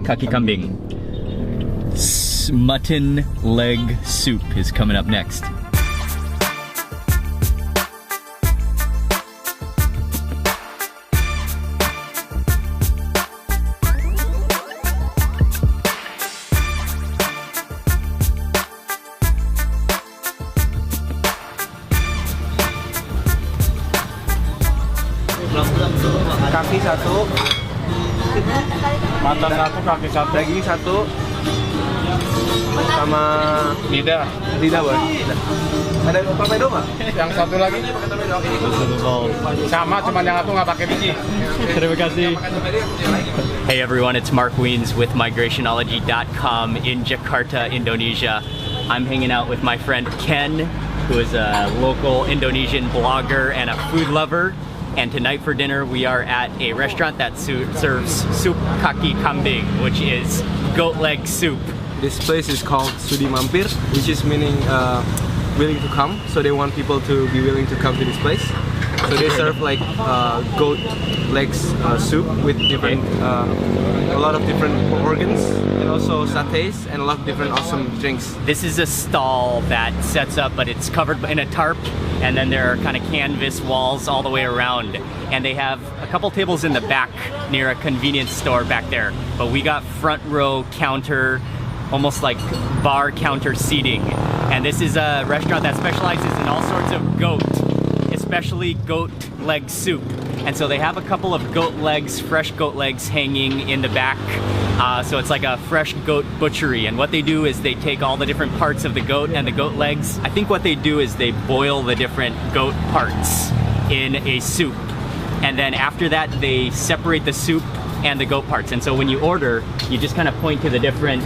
Kaki Kambing. Mutton leg soup is coming up next. Kaki satu, Mata satu, kaki satu, daging satu, sama lidah. lidah boleh. Ada torpedo nggak? Yang satu lagi sama, cuman yang satu nggak pakai biji. Terima kasih. Hey everyone, it's Mark Weens with migrationology.com in Jakarta, Indonesia. I'm hanging out with my friend Ken, who is a local Indonesian blogger and a food lover. And tonight for dinner we are at a restaurant that serves Sop Kaki Kambing, which is goat leg soup. This place is called Sudi Mampir, which is meaning willing to come. So they want people to be willing to come to this place. So they serve like goat legs soup with different, a lot of different organs, and also satays and a lot of different awesome drinks. This is a stall that sets up, but it's covered in a tarp, and then there are kind of canvas walls all the way around. And they have a couple tables in the back near a convenience store back there. But we got front row counter, almost like bar counter seating. And this is a restaurant that specializes in all sorts of goat, especially goat leg soup. And so they have a couple of goat legs, fresh goat legs hanging in the back. So it's like a fresh goat butchery. And what they do is they take all the different parts of the goat and the goat legs. I think what they do is they boil the different goat parts in a soup. And then after that, they separate the soup and the goat parts. And so when you order, you just kind of point to the different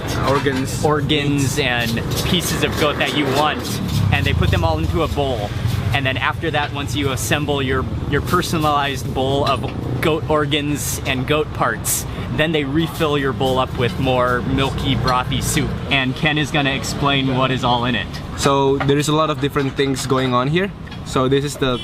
organs and pieces of goat that you want, and they put them all into a bowl. And then after that, once you assemble your personalized bowl of goat organs and goat parts, then they refill your bowl up with more milky, brothy soup. And Ken is gonna explain what is all in it. So there is a lot of different things going on here. So this is the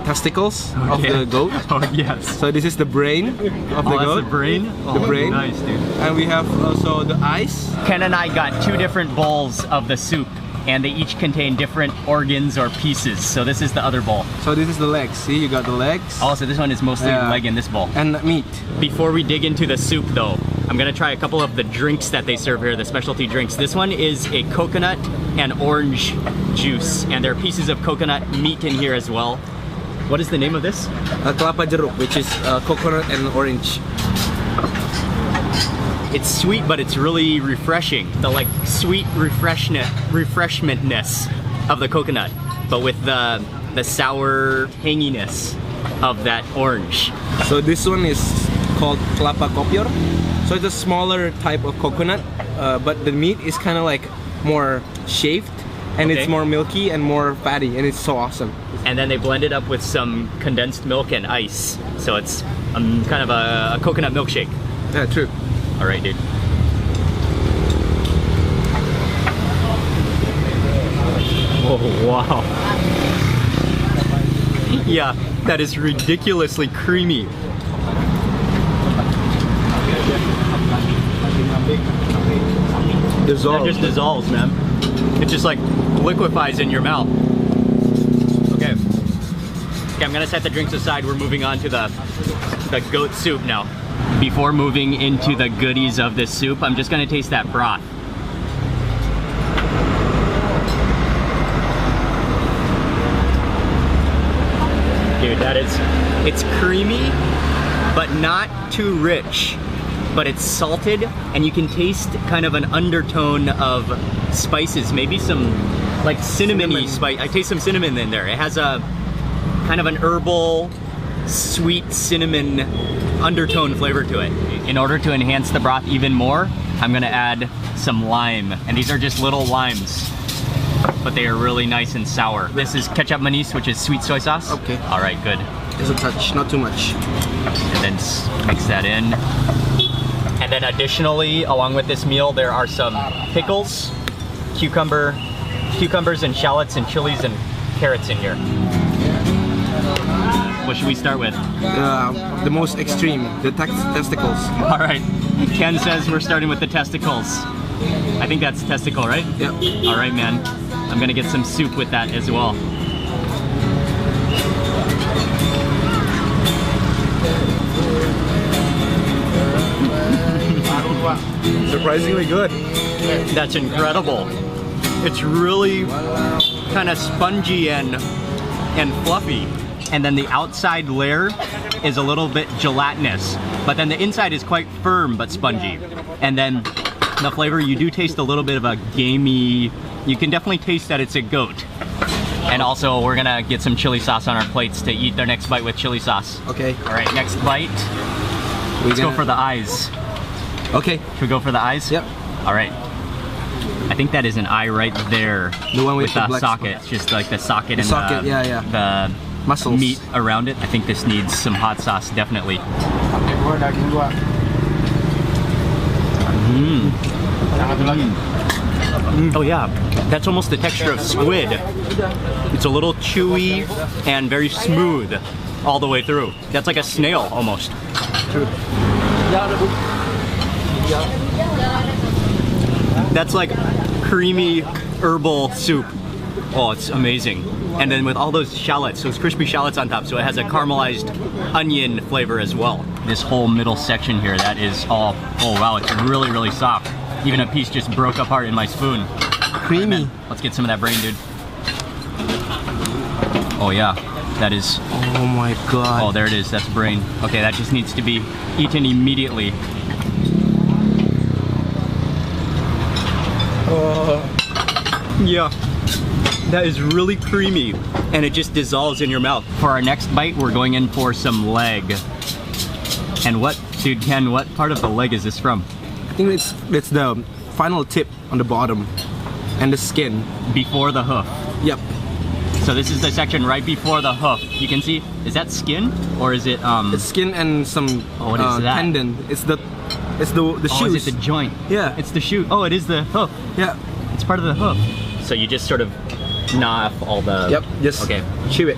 testicles of the goat. Oh yes. So this is the brain of the goat. That's the brain? The brain. Nice, dude. And we have also the eyes. Ken and I got two different bowls of the soup, and they each contain different organs or pieces. So this is the other bowl. So this is the legs. See, you got the legs. Oh, so this one is mostly leg in this bowl. And meat. Before we dig into the soup though, I'm gonna try a couple of the drinks that they serve here, the specialty drinks. This one is a coconut and orange juice, and there are pieces of coconut meat in here as well. What is the name of this? Kelapa jeruk, which is coconut and orange. It's sweet, but it's really refreshing. The like sweet refreshmentness of the coconut, but with the sour hanginess of that orange. So this one is called kelapa kopior. So it's a smaller type of coconut, but the meat is kind of like more shaved, and it's more milky and more fatty, and it's so awesome. And then they blend it up with some condensed milk and ice, so it's kind of a coconut milkshake. Yeah, true. All right, dude. Oh, wow. Yeah, that is ridiculously creamy. Dissolves. That just dissolves, man. It just like liquefies in your mouth. Okay. Okay, I'm gonna set the drinks aside. We're moving on to the goat soup now. Before moving into the goodies of this soup, I'm just gonna taste that broth. Dude, it's creamy, but not too rich. But it's salted, and you can taste kind of an undertone of spices, maybe some like cinnamon-y spice. I taste some cinnamon in there. It has a kind of an herbal, sweet cinnamon undertone flavor to it. In order to enhance the broth even more, I'm gonna add some lime. And these are just little limes, but they are really nice and sour. This is ketchup manis, which is sweet soy sauce. Okay. All right, good. Just a touch, not too much. And then mix that in. And then additionally, along with this meal, there are some pickles, cucumbers and shallots and chilies and carrots in here. What should we start with? The most extreme, the testicles. All right. Ken says we're starting with the testicles. I think that's testicle, right? Yep. All right, man. I'm gonna get some soup with that as well. Surprisingly good. That's incredible. It's really kind of spongy and fluffy. And then the outside layer is a little bit gelatinous, but then the inside is quite firm but spongy. And then the flavor, you do taste a little bit of a gamey, you can definitely taste that it's a goat. And also we're gonna get some chili sauce on our plates to eat their next bite with chili sauce. Okay. All right, next bite. Let's go for the eyes. Okay. Should we go for the eyes? Yep. All right. I think that is an eye right there. The one with the the black socket. It's just like the socket the and socket, the muscles. meat around it. I think this needs some hot sauce, definitely. Oh yeah, that's almost the texture of squid. It's a little chewy and very smooth all the way through. That's like a snail almost. That's like creamy herbal soup. Oh, it's amazing. And then with all those shallots, those crispy shallots on top, so it has a caramelized onion flavor as well. This whole middle section here, that is all, oh wow, it's really, really soft. Even a piece just broke apart in my spoon. Creamy. Let's get some of that brain, dude. Oh yeah, that is. Oh my god. Oh, there it is, that's brain. Okay, that just needs to be eaten immediately. Yeah, that is really creamy and it just dissolves in your mouth. For our next bite, we're going in for some leg. And what, dude, Ken, what part of the leg is this from? I think it's the final tip on the bottom and the skin. Before the hoof. Yep. So this is the section right before the hoof. You can see, is that skin or is it It's skin and some what is that? tendon. It's the shoes. Oh, is it the joint? Yeah. It's the shoe. Oh, it is the hoof. Yeah. It's part of the hoof. So you just sort of gnaw off all the... Yep, just okay. chew it.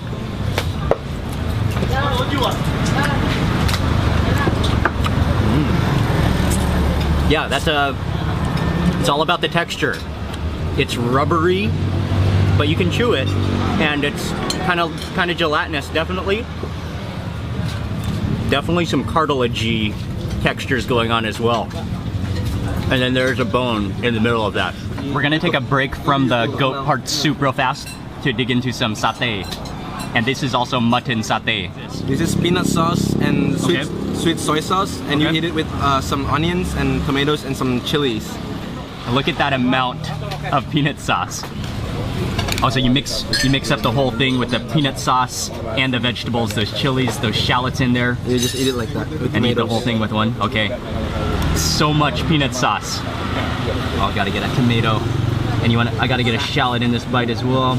Yeah, that's it's all about the texture. It's rubbery, but you can chew it, and it's kind of gelatinous, definitely. Definitely some cartilagey textures going on as well. And then there's a bone in the middle of that. We're gonna take a break from the goat part soup real fast to dig into some satay. And this is also mutton satay. This is peanut sauce and sweet soy sauce, and you Okay. eat it with some onions and tomatoes and some chilies. Look at that amount of peanut sauce. Oh, so you mix up the whole thing with the peanut sauce and the vegetables, those chilies, those shallots in there, You just eat it like that with and eat the tomatoes. whole thing with one. Okay. So much peanut sauce. Oh, gotta get a tomato, and I gotta get a shallot in this bite as well.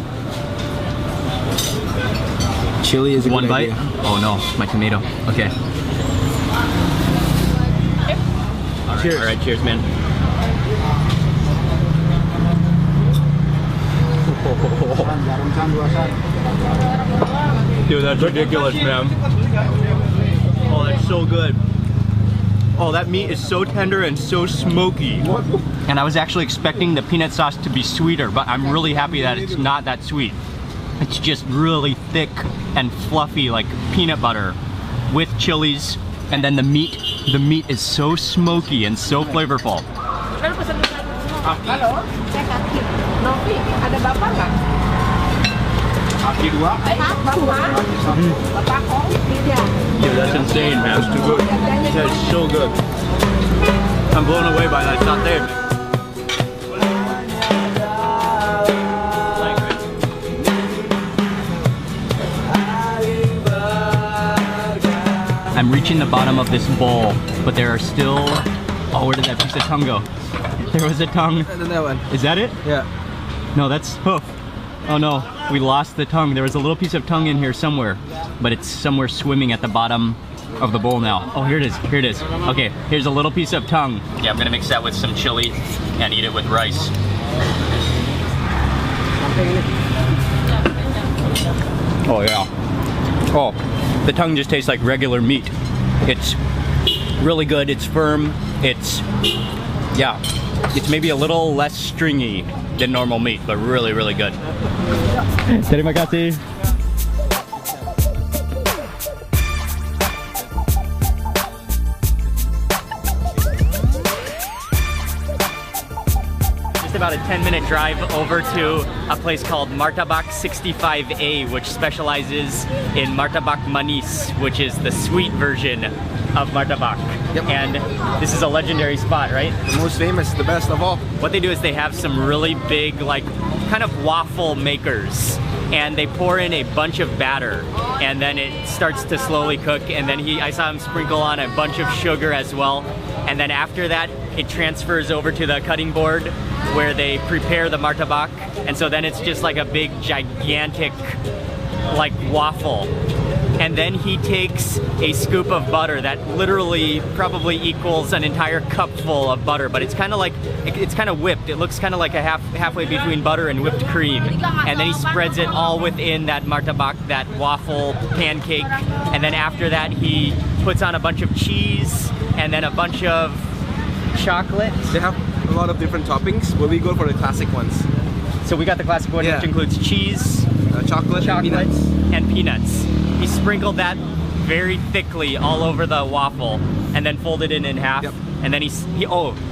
Chili is a One good bite. idea. Oh no, my tomato. Okay. All right, Cheers. All right, cheers, man. Dude, that's ridiculous, man. Oh, that's so good. Oh, that meat is so tender and so smoky. And I was actually expecting the peanut sauce to be sweeter, but I'm really happy that it's not that sweet. It's just really thick and fluffy like peanut butter with chilies, and then the meat is so smoky and so flavorful. Halo, saya Kaki. Novi, ada bapak nggak? Kaki dua. Bapak, bapak kong, tidak. Dude, that's insane, man. That's too good. That's so good. I'm blown away by that satay. I'm reaching the bottom of this bowl, but there are still... Oh, where did that piece of tongue go? There was a tongue. That one. Is that it? Yeah. No, that's hoof. Oh no, we lost the tongue. There was a little piece of tongue in here somewhere, but it's somewhere swimming at the bottom of the bowl now. Oh, here it is, here it is. Okay, here's a little piece of tongue. Yeah, I'm gonna mix that with some chili and eat it with rice. Oh yeah. Oh, The tongue just tastes like regular meat. It's really good, it's firm, it's maybe a little less stringy than normal meat, but really, really good. Terima kasih. About a 10-minute drive over to a place called Martabak 65A, which specializes in martabak manis, which is the sweet version of martabak. Yep. And this is a legendary spot, right? The most famous, the best of all. What they do is they have some really big, like, kind of waffle makers, and they pour in a bunch of batter, and then it starts to slowly cook, and then I saw him sprinkle on a bunch of sugar as well, and then after that it transfers over to the cutting board where they prepare the martabak, and so then it's just like a big gigantic like waffle. And then he takes a scoop of butter that literally probably equals an entire cup full of butter, but it's kind of like, it's kind of whipped. It looks kind of like a halfway between butter and whipped cream. And then he spreads it all within that martabak, that waffle pancake. And then after that, he puts on a bunch of cheese and then a bunch of chocolate. They have a lot of different toppings, but we go for the classic ones. So we got the classic one, which includes cheese, chocolate and peanuts. He sprinkled that very thickly all over the waffle and then folded it in half. Yep. And then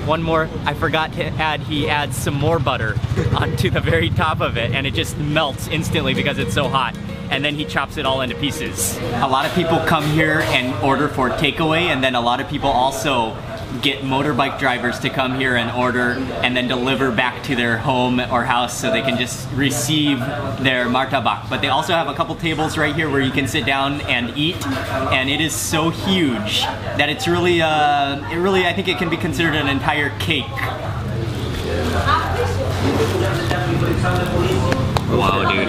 one more, I forgot to add, he adds some more butter onto the very top of it, and it just melts instantly because it's so hot. And then he chops it all into pieces. A lot of people come here and order for takeaway, and then a lot of people also get motorbike drivers to come here and order and then deliver back to their home or house so they can just receive their martabak. But they also have a couple tables right here where you can sit down and eat, and it is so huge that it's really, I think it can be considered an entire cake. Wow, dude.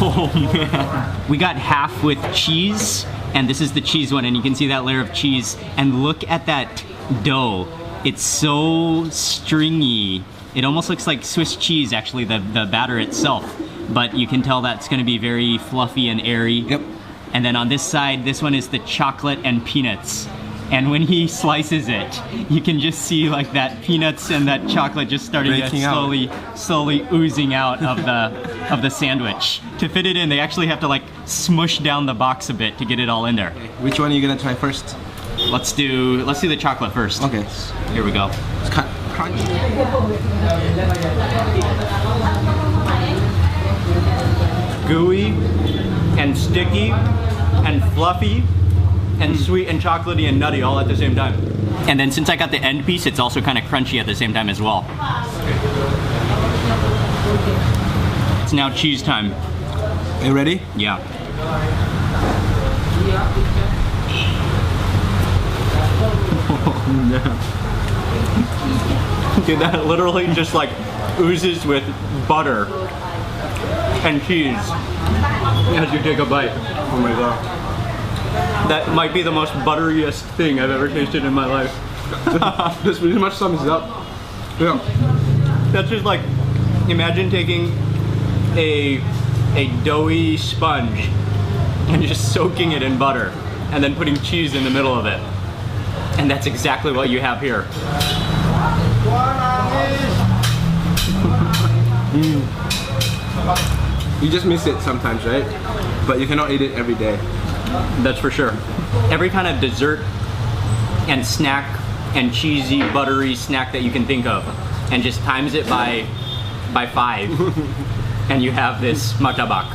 Oh man. We got half with cheese, and this is the cheese one, and you can see that layer of cheese, and look at that dough. It's so stringy. It almost looks like Swiss cheese, actually, the batter itself, but you can tell that's gonna be very fluffy and airy. Yep. And then on this side, this one is the chocolate and peanuts. And when he slices it, you can just see like that peanuts and that chocolate just starting to slowly oozing out of the sandwich. To fit it in, they actually have to like smush down the box a bit to get it all in there. Which one are you gonna try first? Let's do the chocolate first. Okay. Here we go. It's kind of crunchy. Gooey and sticky and fluffy and sweet and chocolatey and nutty all at the same time. And then since I got the end piece, it's also kind of crunchy at the same time as well. It's now cheese time. Are you ready? Yeah. Dude, that literally just like oozes with butter and cheese as you take a bite. Oh my god. That might be the most butteriest thing I've ever tasted in my life. This pretty much sums it up. Yeah. That's just like, imagine taking a doughy sponge and just soaking it in butter and then putting cheese in the middle of it. And that's exactly what you have here. You just miss it sometimes, right? But you cannot eat it every day. That's for sure. Every kind of dessert and snack and cheesy, buttery snack that you can think of, and just times it by 5, and you have this martabak.